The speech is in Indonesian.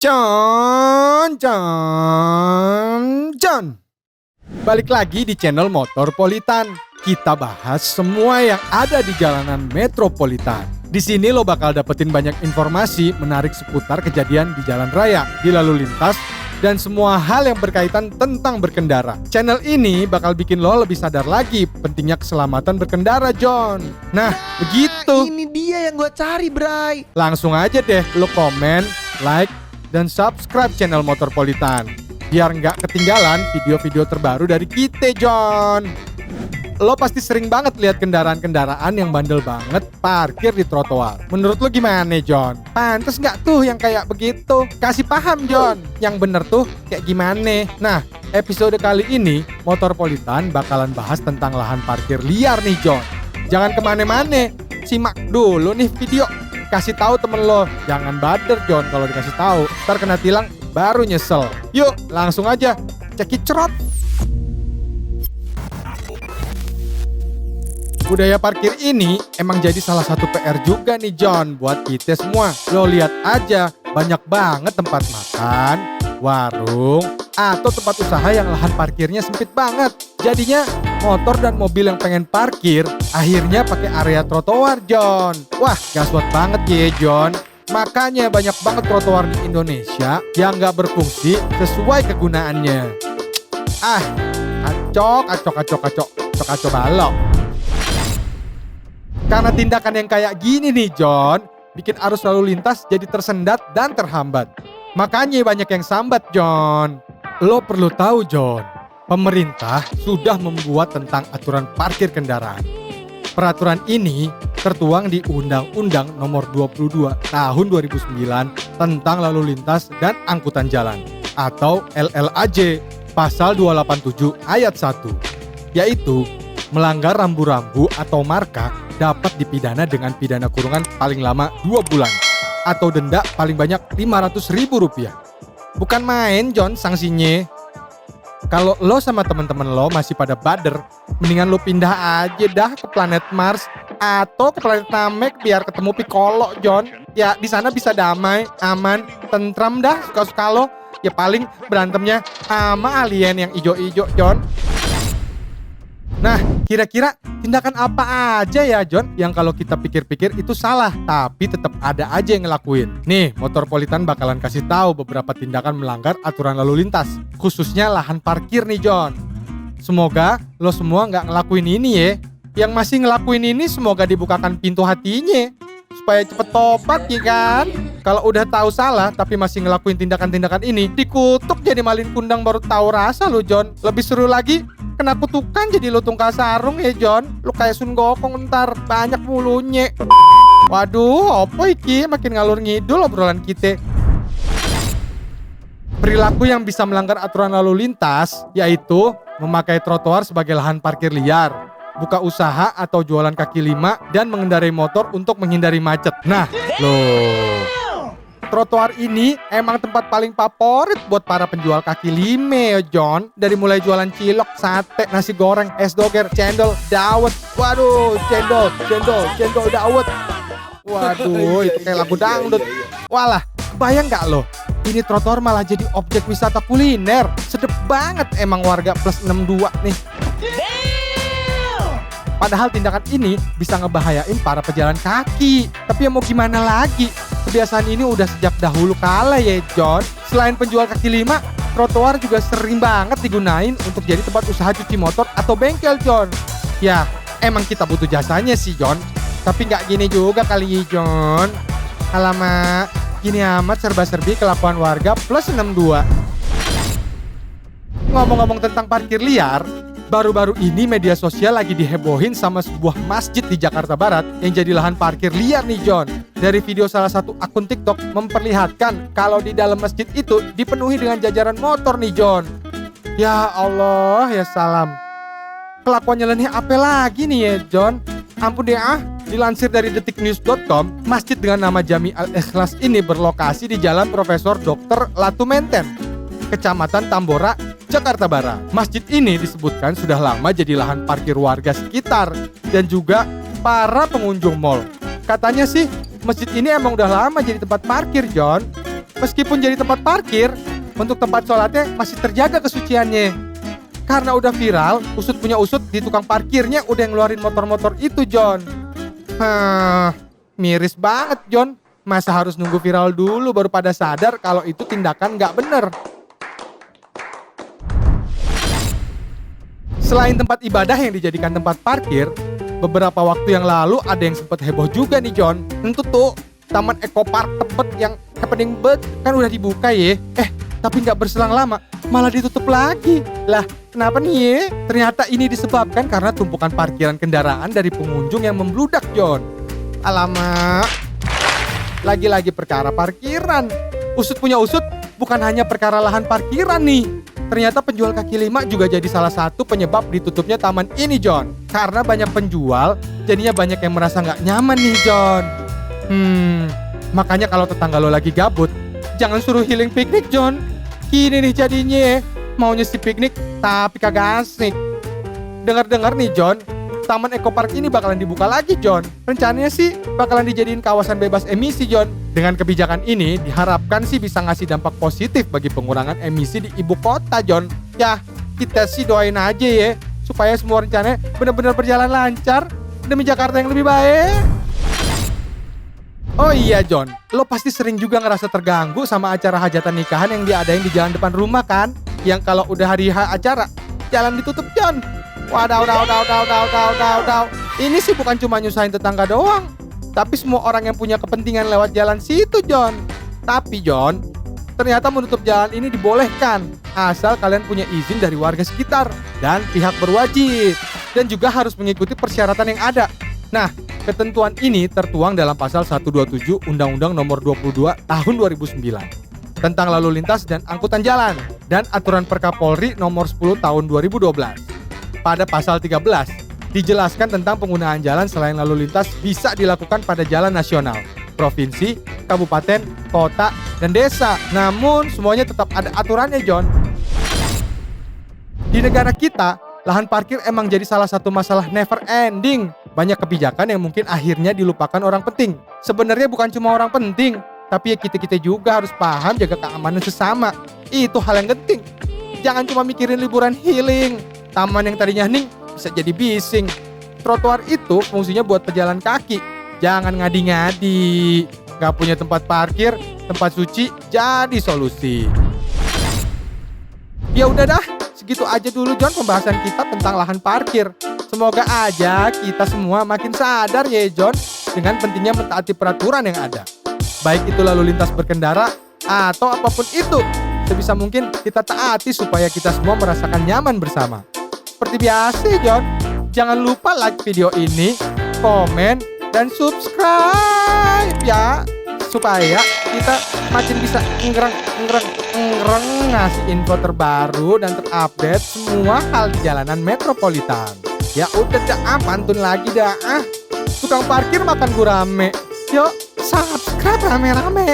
Con. Balik lagi di channel Motorpolitan. Kita bahas semua yang ada di jalanan metropolitan. Di sini lo bakal dapetin banyak informasi menarik seputar kejadian di jalan raya, di lalu lintas, dan semua hal yang berkaitan tentang berkendara. Channel ini bakal bikin lo lebih sadar lagi pentingnya keselamatan berkendara, John. Nah, begitu. Ini dia yang gue cari, Bray. Langsung aja deh lo komen, like, dan subscribe channel Motorpolitan biar nggak ketinggalan video-video terbaru dari kita, John. Lo pasti sering banget lihat kendaraan-kendaraan yang bandel banget parkir di trotoar. Menurut lo gimana, John? Pantes nggak tuh yang kayak begitu? Kasih paham, John. Yang bener tuh kayak gimana? Nah, episode kali ini Motorpolitan bakalan bahas tentang lahan parkir liar nih, John. Jangan kemana-mana, simak dulu nih video. Kasih tahu temen lo, jangan bader, John, kalau dikasih tahu. Ntar kena tilang baru nyesel. Yuk, langsung aja cekicrot. Budaya parkir ini emang jadi salah satu PR juga nih, John, buat kita semua. Lo lihat aja, banyak banget tempat makan, warung, atau tempat usaha yang lahan parkirnya sempit banget. Jadinya motor dan mobil yang pengen parkir akhirnya pakai area trotoar, John. Wah, gaswat banget ya, John. Makanya banyak banget trotoar di Indonesia yang nggak berfungsi sesuai kegunaannya. Kacau balok. Karena tindakan yang kayak gini nih, John, bikin arus lalu lintas jadi tersendat dan terhambat. Makanya banyak yang sambat, John. Lo perlu tahu, John, pemerintah sudah membuat tentang aturan parkir kendaraan. Peraturan ini tertuang di Undang-Undang Nomor 22 Tahun 2009 tentang Lalu Lintas dan Angkutan Jalan atau LLAJ Pasal 287 Ayat 1, yaitu melanggar rambu-rambu atau marka dapat dipidana dengan pidana kurungan paling lama 2 bulan atau denda paling banyak Rp500.000. Bukan main, John, sanksinya. Kalau lo sama temen-temen lo masih pada bader, mendingan lo pindah aja dah ke planet Mars atau ke planet Namek biar ketemu Piccolo, John. Ya di sana bisa damai, aman, tentram dah suka-suka lo. Ya paling berantemnya sama alien yang ijo-ijo, John. Nah, kira-kira tindakan apa aja ya, John, yang kalau kita pikir-pikir itu salah, tapi tetap ada aja yang ngelakuin. Nih, Motorpolitan bakalan kasih tahu beberapa tindakan melanggar aturan lalu lintas, khususnya lahan parkir nih, John. Semoga lo semua nggak ngelakuin ini ya. Yang masih ngelakuin ini semoga dibukakan pintu hatinya, supaya cepet tobat ya kan. Kalau udah tahu salah tapi masih ngelakuin tindakan-tindakan ini, dikutuk jadi malin kundang baru tahu rasa lo, John. Lebih seru lagi, kena kutukan jadi lutung kasarung ya, John. Lu kayak Sun Gokong ntar, banyak mulunya. Waduh, apa iki? Makin ngalur ngidul obrolan kita. Perilaku yang bisa melanggar aturan lalu lintas yaitu memakai trotoar sebagai lahan parkir liar, buka usaha atau jualan kaki lima, dan mengendarai motor untuk menghindari macet. Nah, loh. Trotoar ini emang tempat paling favorit buat para penjual kaki lima ya, John. Dari mulai jualan cilok, sate, nasi goreng, es doger, cendol, dawet. Waduh, cendol, dawet. Waduh, itu kayak lagu dangdut. Walah, bayang gak lo? Ini trotoar malah jadi objek wisata kuliner. Sedep banget emang warga plus 62 nih. Padahal tindakan ini bisa ngebahayain para pejalan kaki. Tapi ya mau gimana lagi? Kebiasaan ini udah sejak dahulu kala ya, John. Selain penjual kaki lima, trotoar juga sering banget digunain untuk jadi tempat usaha cuci motor atau bengkel, John. Ya, emang kita butuh jasanya sih, John. Tapi nggak gini juga kali, John. Alamak, gini amat serba-serbi kelakuan warga plus 62. Ngomong-ngomong tentang parkir liar, baru-baru ini media sosial lagi dihebohin sama sebuah masjid di Jakarta Barat yang jadi lahan parkir liar nih, John. Dari video salah satu akun TikTok memperlihatkan kalau di dalam masjid itu dipenuhi dengan jajaran motor nih, John. Ya Allah, ya salam. Kelakuan nyeleneh apa lagi nih ya, John? Ampun deh ah. Dilansir dari detiknews.com, masjid dengan nama Jami Al-Ikhlas ini berlokasi di Jalan Profesor Dr. Latumenten, Kecamatan Tambora, Jakarta Barat. Masjid ini disebutkan sudah lama jadi lahan parkir warga sekitar dan juga para pengunjung mal. Katanya sih masjid ini emang udah lama jadi tempat parkir, John. Meskipun jadi tempat parkir, untuk tempat sholatnya masih terjaga kesuciannya. Karena udah viral, usut punya usut di tukang parkirnya udah ngeluarin motor-motor itu, John. Miris banget, John. Masa harus nunggu viral dulu baru pada sadar kalau itu tindakan nggak bener. Selain tempat ibadah yang dijadikan tempat parkir, beberapa waktu yang lalu ada yang sempat heboh juga nih, John. Tentu tuh, Taman Eco Park Tebet yang happening banget kan udah dibuka ya. Tapi nggak berselang lama, malah ditutup lagi. Lah, kenapa nih ya? Ternyata ini disebabkan karena tumpukan parkiran kendaraan dari pengunjung yang membludak, John. Alamak, lagi-lagi perkara parkiran. Usut punya usut, bukan hanya perkara lahan parkiran nih. Ternyata penjual kaki lima juga jadi salah satu penyebab ditutupnya taman ini, John. Karena banyak penjual, jadinya banyak yang merasa nggak nyaman nih, John. Makanya kalau tetangga lo lagi gabut, jangan suruh healing piknik, John. Gini nih jadinya, maunya si piknik tapi kagak asik. Dengar-dengar nih, John, Taman Eco Park ini bakalan dibuka lagi, John. Rencananya sih bakalan dijadiin kawasan bebas emisi, John. Dengan kebijakan ini diharapkan sih bisa ngasih dampak positif bagi pengurangan emisi di ibu kota, John. Ya, kita sih doain aja ya, supaya semua rencananya benar-benar berjalan lancar demi Jakarta yang lebih baik. Oh iya, John, lo pasti sering juga ngerasa terganggu sama acara hajatan nikahan yang diadain di jalan depan rumah kan? Yang kalau udah hari acara, jalan ditutup, John. Wadaw. Ini sih bukan cuma nyusahin tetangga doang, tapi semua orang yang punya kepentingan lewat jalan situ, John. Tapi, John, ternyata menutup jalan ini dibolehkan, asal kalian punya izin dari warga sekitar dan pihak berwajib. Dan juga harus mengikuti persyaratan yang ada. Nah, ketentuan ini tertuang dalam pasal 127 Undang-Undang Nomor 22 Tahun 2009 tentang lalu lintas dan angkutan jalan dan Aturan Perkapolri Nomor 10 Tahun 2012. Pada pasal 13 dijelaskan tentang penggunaan jalan selain lalu lintas bisa dilakukan pada jalan nasional, provinsi, kabupaten, kota, dan desa. Namun semuanya tetap ada aturannya, John. Di negara kita, lahan parkir emang jadi salah satu masalah never ending. Banyak kebijakan yang mungkin akhirnya dilupakan orang penting. Sebenarnya bukan cuma orang penting, tapi ya kita-kita juga harus paham jaga keamanan sesama. Itu hal yang penting. Jangan cuma mikirin liburan healing. Taman yang tadinya hening bisa jadi bising. Trotoar itu fungsinya buat pejalan kaki. Jangan ngadi-ngadi. Gak punya tempat parkir, tempat suci jadi solusi. Ya udah dah, segitu aja dulu, John, pembahasan kita tentang lahan parkir. Semoga aja kita semua makin sadar ya, John, dengan pentingnya mentaati peraturan yang ada. Baik itu lalu lintas berkendara atau apapun itu. Sebisa mungkin kita taati supaya kita semua merasakan nyaman bersama. Seperti biasa, John, jangan lupa like video ini, komen, dan subscribe ya, supaya kita makin bisa ngereng ngasih info terbaru dan terupdate semua hal di jalanan metropolitan. Ya udah dah, pantun lagi dah. Tukang parkir makan gurame. Yuk, subscribe rame-rame.